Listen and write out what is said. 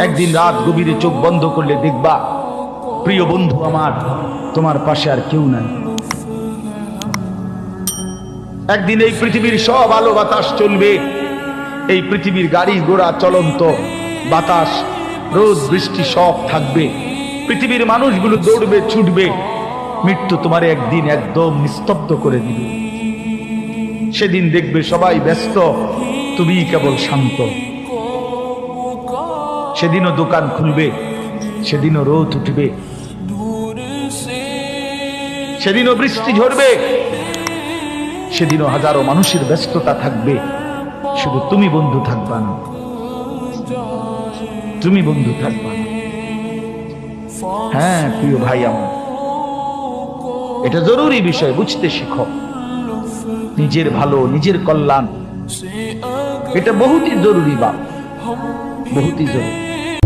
একদিন রাত গভীরে চোখ বন্ধ করলে দেখবা প্রিয় বন্ধু আমার তোমার পাশে আর কেউ নাই। একদিন এই পৃথিবীর সব আলো বাতাস চলবে, এই পৃথিবীর গাড়ি ঘোড়া চলন্ত, বাতাস রোদ বৃষ্টি সব থাকবে, পৃথিবীর মানুষগুলো দৌড়বে ছুটবে, মৃত্যু তোমার একদিন একদম নিস্তব্ধ করে দিবে। সেদিন দেখবে সবাই ব্যস্ত, তুমি কেবল শান্ত। সেদিনও দোকান খুলবে, সেদিনও রোদ উঠবে, সেদিনও বৃষ্টি ঝরবে, সেদিনও হাজারো মানুষের ব্যস্ততা থাকবে, শুধু তুমি বন্ধু থাকবা না, তুমি বন্ধু থাকবা না। হ্যাঁ প্রিয় ভাই আমার, এটা জরুরি বিষয়, বুঝতে শিখো। নিজের ভালো, নিজের কল্যাণ, এটা বহুতই জরুরি, বাপ, বহুতই জরুরি।